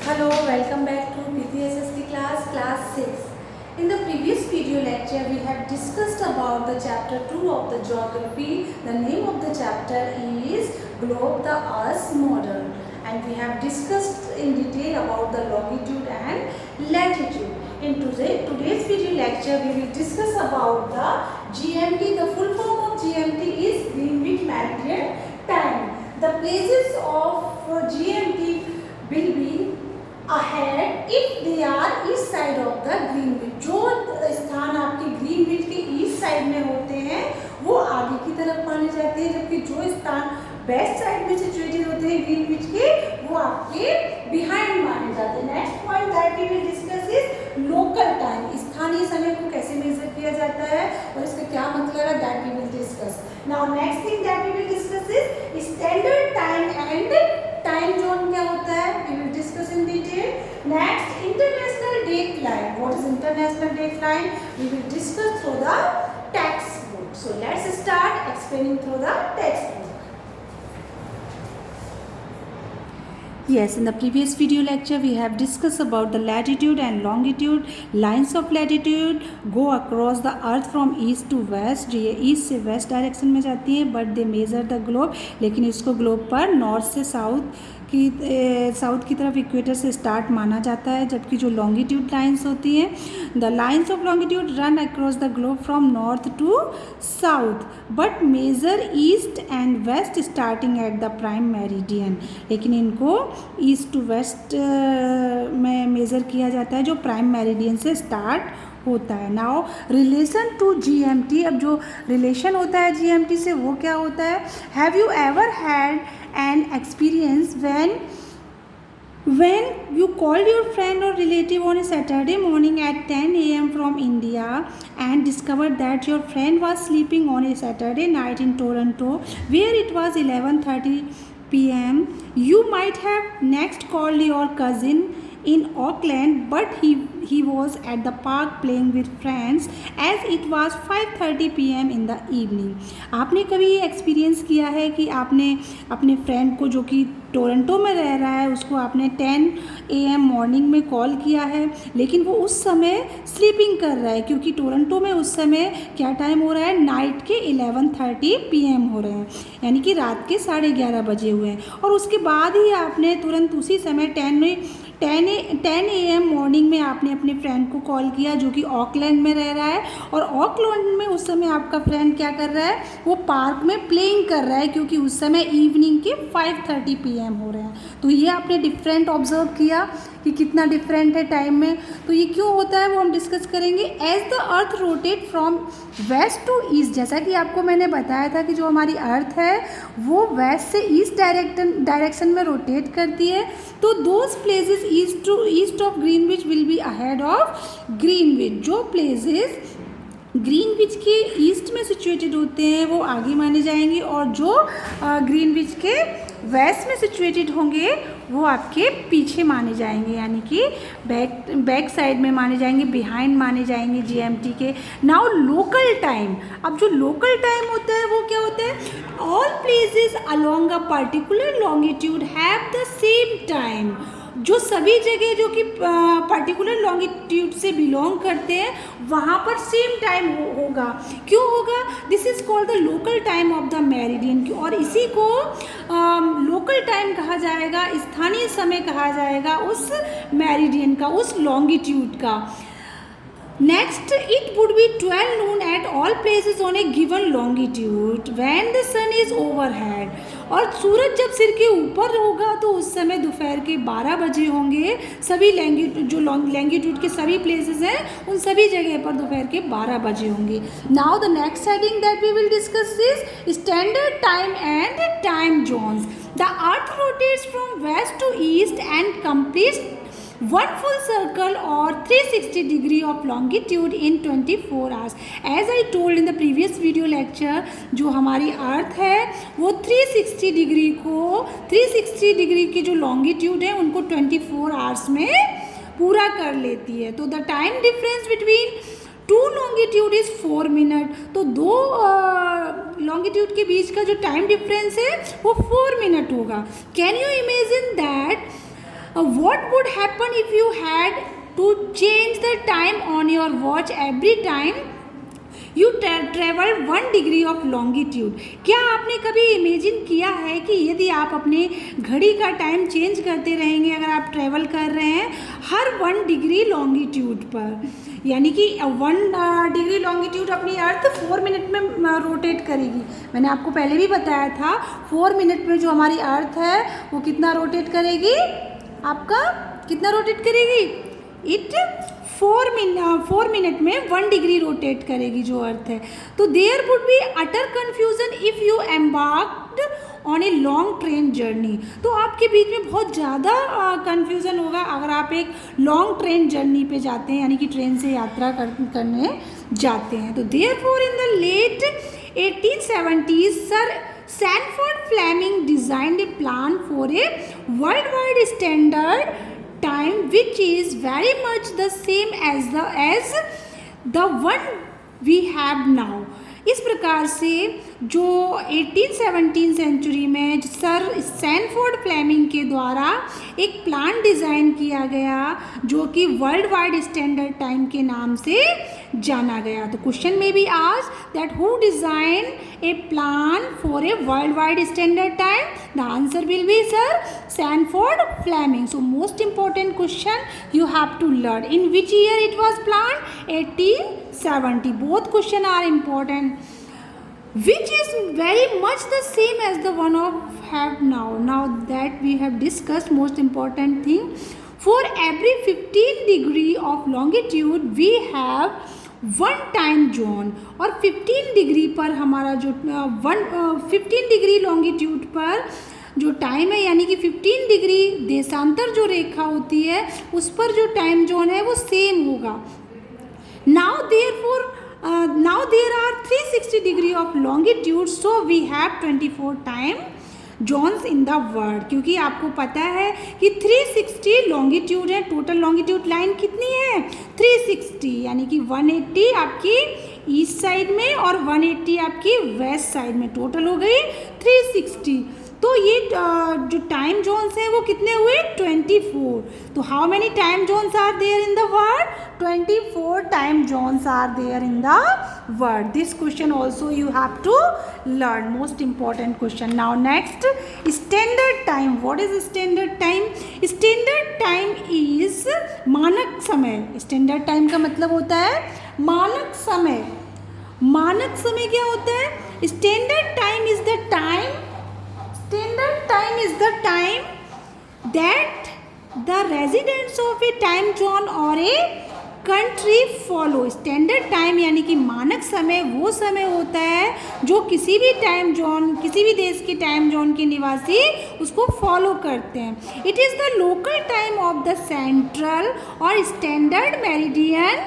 Hello, welcome back to PTSST class 6. In the previous video lecture, we have discussed about the chapter 2 of the geography. The name of the chapter is Globe, the Earth's Model. And we have discussed in detail about the longitude and latitude. In today's video lecture, we will discuss about the GMT. The full form of GMT is Greenwich Meridian Time. The places of GMT will be ahead if they are east side of the Greenwich. जो स्थान आपके Greenwich के east side में होते हैं वो आगे की तरफ माने जाते हैं, जबकि जो स्थान वेस्ट साइड में सिचुएटेड होते हैं ग्रीनविच के वो आपके बिहाइंड माने जाते हैं. Next point that we will discuss is local time. स्थानीय समय को कैसे मेजर किया जाता है और इसका क्या मतलब है, that we will discuss. Now next thing that we will discuss is standard time and time zone क्या होता है, we will discuss in detail. Next, international dateline. What is international dateline? We will discuss through the textbook. So let's start explaining through the textbook. Yes, in the previous video lecture we have discussed about the latitude and longitude. Lines of latitude go across the earth from east to west. ये east से west direction में जाती हैं, but they measure the globe. लेकिन इसको globe पर north से south की तरफ इक्वेटर से स्टार्ट माना जाता है, जबकि जो लॉन्गिट्यूड लाइंस होती हैं, the lines of longitude run across the globe from north to south but measure east and west starting at the prime meridian. लेकिन इनको ईस्ट टू वेस्ट में मेज़र किया जाता है जो प्राइम मेरिडियन से स्टार्ट होता है. Now relation to GMT. अब जो रिलेशन होता है जीएमटी से वो क्या होता है. Have you ever had an experience when you called your friend or relative on a Saturday morning at 10 a.m. from India and discovered that your friend was sleeping on a Saturday night in Toronto where it was 11:30 p.m. You might have next called your cousin in Auckland, but he was at the park playing with friends as it was 5:30 p.m. in the evening. आपने कभी experience किया है कि आपने अपने friend को जो कि टोरंटो में रह रहा है उसको आपने 10 AM मॉर्निंग में कॉल किया है, लेकिन वो उस समय स्लीपिंग कर रहा है क्योंकि टोरंटो में उस समय क्या टाइम हो रहा है, नाइट के 11:30 PM हो रहे हैं, यानी कि रात के 11:30 बजे हुए हैं. और उसके बाद ही आपने तुरंत उसी समय 10 AM मॉर्निंग में आपने अपने फ्रेंड को कॉल किया जो कि ऑकलैंड में रह रहा है. और ऑकलैंड में उस समय आपका फ्रेंड क्या कर रहा है, वो पार्क में प्लेइंग कर रहा है क्योंकि उस समय इवनिंग के 5:30 PM हो रहे हैं. तो ये आपने डिफरेंट ऑब्जर्व किया कि कितना डिफरेंट है टाइम में. तो ये क्यों होता है वो हम डिस्कस करेंगे. As the earth rotate from west to east, जैसा कि आपको मैंने बताया था कि जो हमारी अर्थ है वो वेस्ट से ईस्ट डायरेक्शन में रोटेट करती है. तो those places east of Greenwich will be ahead of Greenwich. जो प्लेसेस ग्रीनविच के ईस्ट में सिचुएटेड होते हैं वो आगे माने जाएंगे और जो ग्रीनविच के वेस्ट में सिचुएटेड होंगे वो आपके पीछे माने जाएंगे, यानी कि बैक साइड में माने जाएंगे, बिहाइंड माने जाएंगे जीएमटी के. Now local time. अब जो लोकल टाइम होता है वो क्या होता है, all places along a particular longitude have the same time. जो सभी जगह जो कि पर्टिकुलर लॉन्गिट्यूड से बिलोंग करते हैं वहाँ पर सेम टाइम होगा. क्यों होगा, this is called the local time of the meridian. और इसी को लोकल टाइम कहा जाएगा, स्थानीय समय कहा जाएगा उस मेरिडियन का, उस लॉन्गिट्यूड का. Next, it would be 12 noon at all places on a given longitude when the sun is overhead. और सूरज जब सिर के ऊपर होगा तो उस समय दोपहर के 12 बजे होंगे. सभी जो लॉन्गिट्यूड के सभी प्लेसेस हैं उन सभी जगह पर दोपहर के 12 बजे होंगे. Now the next heading that we will discuss is standard time and time zones. The earth rotates from west to east and completes one full circle or 360 degree of longitude in 24 hours. As I told in the previous video lecture, जो हमारी अर्थ है वो 360 degree की जो longitude है उनको 24 hours में पूरा कर लेती है. तो the time difference between two longitude is 4 minute. तो दो लॉन्गिट्यूड के बीच का जो टाइम डिफरेंस है वो 4 मिनट होगा. Can you imagine that what would happen if you had to change the time on your watch every time you travel 1 degree of longitude? क्या आपने कभी इमेजिन किया है कि यदि आप अपने घड़ी का टाइम चेंज करते रहेंगे अगर आप ट्रेवल कर रहे हैं हर 1 डिग्री लॉन्गिट्यूड पर, यानी कि 1 डिग्री लॉन्गिट्यूड अपनी अर्थ 4 मिनट में रोटेट करेगी। मैंने आपको पहले भी बताया था 4 मिनट में जो हमारी अर्थ है वो कितना रोटेट करेगी, आपका कितना रोटेट करेगी? इट 4 मिनट में 1 डिग्री रोटेट करेगी जो अर्थ है। तो there would be utter confusion if you embarked on a long train journey. तो आपके बीच में बहुत ज़्यादा कन्फ्यूज़न होगा अगर आप एक लॉन्ग ट्रेन जर्नी पे जाते हैं, यानी कि ट्रेन से यात्रा करने जाते हैं। तो therefore in the late 1870s sir Sanford Fleming designed a plan for a world wide standard time which is very much the same as the one we have now। इस प्रकार से जो 1817 सेंचुरी में सर सैनफोर्ड फ्लेमिंग के द्वारा एक plan design किया गया जो कि वर्ल्ड वाइड स्टैंडर्ड टाइम के नाम से जाना गया। तो क्वेश्चन में भी आज that who design a plan for a world wide standard time? The answer will be sir Sanford Fleming. So most important question you have to learn in which year it was plan? 1870। Both question are important, which is very much the same as the one of have now. Now that we have discussed most important thing, for every 15 degree of longitude we have 1 time zone। और 15 degree पर हमारा जो 15 degree longitude पर जो time है, यानी कि 15 degree देशांतर जो रेखा होती है उस पर जो टाइम जोन है वो सेम होगा। Now there are 360 degree of longitude, so we have 24 time zones in the world। क्योंकि आपको पता है कि 360 लॉन्गिट्यूड है, टोटल लॉन्गिट्यूड लाइन कितनी है? 360, यानी कि 180 आपकी ईस्ट साइड में और 180 आपकी वेस्ट साइड में, टोटल हो गई 360। तो ये जो टाइम जोन्स हैं वो कितने हुए? 24। तो how many time zones are there in the world? 24 time zones are there in the world. This question also you have to learn, most important question. Now next, standard time. What is standard time? Standard time is मानक समय। Standard time का मतलब होता है मानक समय। मानक समय क्या होता है? Standard time is the time Standard time is the time that the residents of a time zone or a country follow। Standard time यानी कि मानक समय वो समय होता है जो किसी भी टाइम जोन, किसी भी देश के टाइम जोन के निवासी उसको फॉलो करते हैं। It is the local time of the central और standard meridian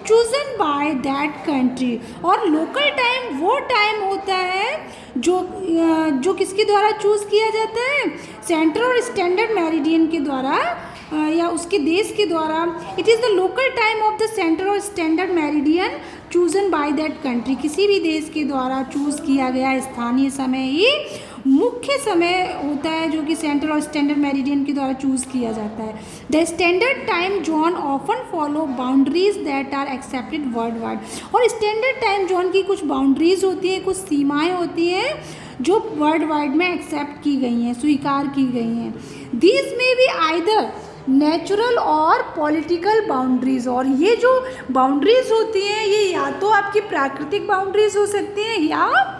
chosen by that country। और लोकल टाइम वो टाइम होता है जो किसके द्वारा चूज़ किया जाता है? सेंट्रल और स्टैंडर्ड मेरिडियन के द्वारा या उसके देश के द्वारा। It is the local time of the central और standard meridian chosen by that country. किसी भी देश के द्वारा चूज़ किया गया स्थानीय समय ही मुख्य समय होता है जो कि सेंट्रल और स्टैंडर्ड मेरिडियन के द्वारा चूज़ किया जाता है। The standard time zone often follow boundaries that are accepted world wide. और स्टैंडर्ड टाइम जोन की कुछ बाउंड्रीज होती है, कुछ सीमाएं होती हैं जो वर्ल्ड वाइड में एक्सेप्ट की गई हैं, स्वीकार की गई हैं। दीज में भी आइदर नेचुरल और पॉलिटिकल बाउंड्रीज। और ये जो बाउंड्रीज होती हैं ये या तो आपकी प्राकृतिक बाउंड्रीज हो सकती हैं या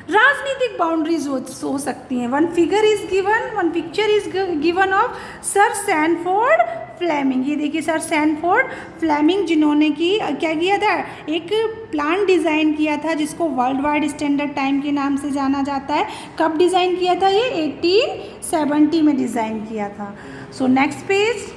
राजनीतिक बाउंड्रीज हो सकती हैं। One picture is given of sir Sanford Fleming. ये देखिए सर सैनफोर्ड फ्लेमिंग जिन्होंने क्या किया था, एक प्लान डिज़ाइन किया था जिसको वर्ल्ड वाइड स्टैंडर्ड टाइम के नाम से जाना जाता है। कब डिज़ाइन किया था? ये 1870 में डिज़ाइन किया था। सो नेक्स्ट पेज,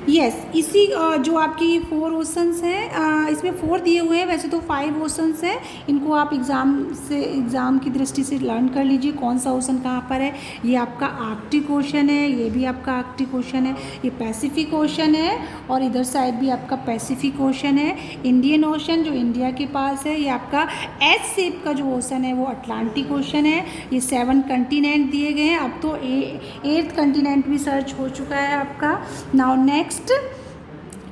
यस इसी जो आपकी 4 ओशंस हैं, इसमें 4 दिए हुए हैं, वैसे तो 5 ओशंस हैं। इनको आप एग्ज़ाम की दृष्टि से लर्न कर लीजिए कौन सा ओशन कहाँ पर है। ये आपका आर्कटिक ओशन है, ये भी आपका आर्कटिक ओशन है, ये पैसिफिक ओशन है, और इधर साइड भी आपका पैसिफिक ओशन है। इंडियन ओशन जो इंडिया के पास है, ये आपका एच शेप का जो ओशन है वो अटलांटिक ओशन है। ये 7 कंटिनेंट दिए गए हैं, अब तो 8th कंटिनेंट भी सर्च हो चुका है आपका। Now next,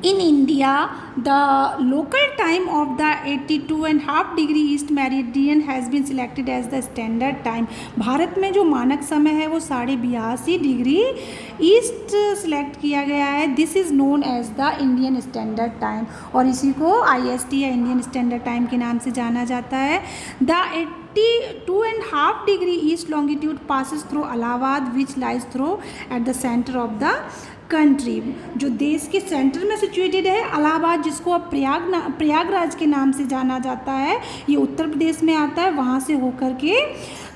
in India, the local time of the 82.5 degree east meridian has been selected as the standard time। Bharat में जो मानक समय है वो 82.5 डिग्री ईस्ट सिलेक्ट किया गया है। This is known as the Indian standard time, और इसी को IST या इंडियन स्टैंडर्ड टाइम के नाम से जाना जाता है। The 82.5 degree east longitude passes through Allahabad, which lies through at the center of the country. जो देश के सेंटर में सिचुएटेड है इलाहाबाद, जिसको अब प्रयागराज के नाम से जाना जाता है, ये उत्तर प्रदेश में आता है। वहाँ से होकर के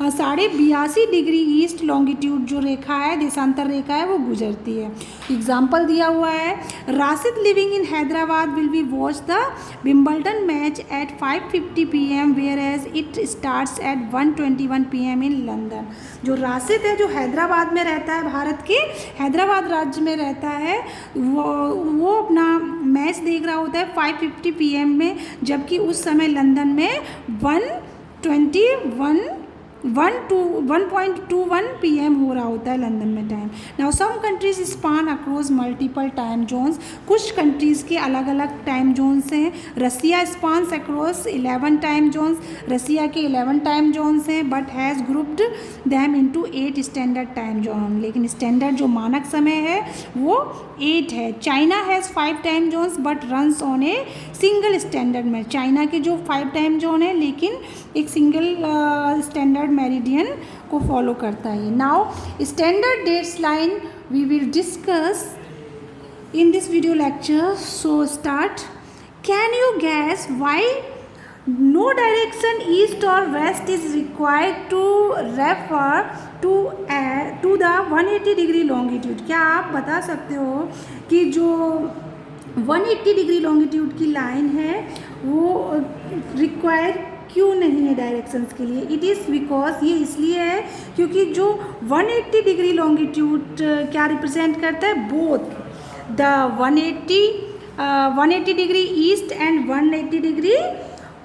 82.5 डिग्री ईस्ट लॉन्गिट्यूड जो रेखा है, देशांतर रेखा है, वो गुजरती है। एग्जाम्पल दिया हुआ है, Rashid living in Hyderabad will be watch the Wimbledon match at 5:50 PM whereas it starts at 1:21 PM in London. जो राशिद है, जो हैदराबाद में रहता है, भारत के हैदराबाद राज्य में रहता है, वो अपना मैच देख रहा होता है 5:50 PM में, जबकि उस समय लंदन में 1:21 PM हो रहा होता है लंदन में time. Now some countries span across multiple time zones. कुछ कंट्रीज़ के अलग अलग टाइम जोन्स हैं। Russia spans across 11 time zones, Russia के 11 टाइम जोन्स हैं, but has grouped them into 8 standard time zone. लेकिन स्टैंडर्ड जो मानक समय है वो 8 है। China has 5 time zones but runs on a single standard में। चाइना के जो 5 टाइम जोन है, लेकिन एक सिंगल स्टैंडर्ड मेरिडियन को फॉलो करता है। Now standard dates line we will discuss in this video lecture. So start. Can you guess why no direction east और west is required to refer to the 180 degree longitude? क्या आप बता सकते हो कि जो 180 डिग्री लॉन्गिट्यूड की line है वो रिक्वायर क्यों नहीं है डायरेक्शंस के लिए? इट इज़ बिकॉज, ये इसलिए है क्योंकि जो 180 डिग्री लॉन्गिट्यूड क्या रिप्रेजेंट करता है? Both the 180 degree east and 180 degree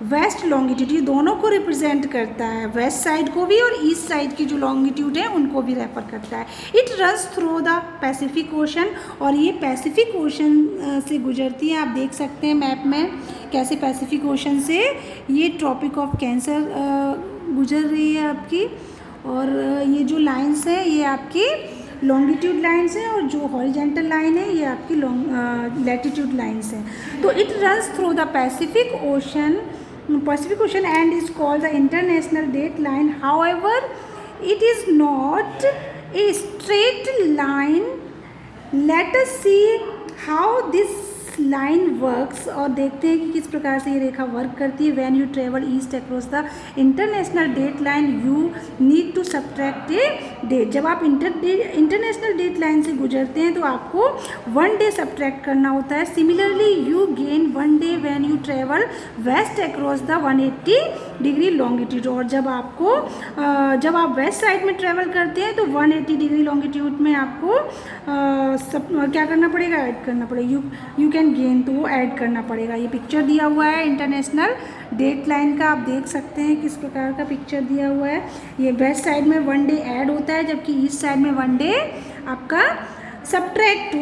west longitude, ये दोनों को रिप्रेजेंट करता है। वेस्ट साइड को भी और ईस्ट साइड की जो लॉन्गिट्यूड है उनको भी रेफर करता है। It runs through the Pacific ocean, और ये पैसिफिक ओशन से गुजरती है। आप देख सकते हैं मैप में कैसे पैसिफिक ओशन से ये ट्रॉपिक ऑफ कैंसर गुजर रही है आपकी। और ये जो लाइंस हैं ये आपकी लॉन्गिट्यूड लाइंस हैं, और जो हॉरिजेंटल लाइन है ये आपकी लैटिट्यूड लाइंस हैं। तो it runs through the Pacific ocean and is called the international date line. However, it is not a straight line. Let us see how this line works, और देखते हैं कि किस प्रकार से ये रेखा वर्क करती है। When you travel east across the international date line, you need to subtract a day. जब आप इंटरनेशनल डेट लाइन से गुजरते हैं तो आपको 1 डे सब्ट्रैक्ट करना होता है। Similarly you gain 1 day when you travel west across the 180 degree longitude. और जब आप वेस्ट साइड में ट्रेवल करते हैं तो 180 डिग्री लॉन्गिट्यूड में आपको क्या करना पड़ेगा? ऐड करना पड़ेगा। यू कैन गेन, तो वो ऐड करना पड़ेगा। ये पिक्चर दिया हुआ है इंटरनेशनल डेट लाइन का, आप देख सकते हैं किस प्रकार का पिक्चर दिया हुआ है। ये वेस्ट साइड में 1 डे ऐड होता है, जबकि ईस्ट साइड में 1 डे आपका सब्ट्रैक्ट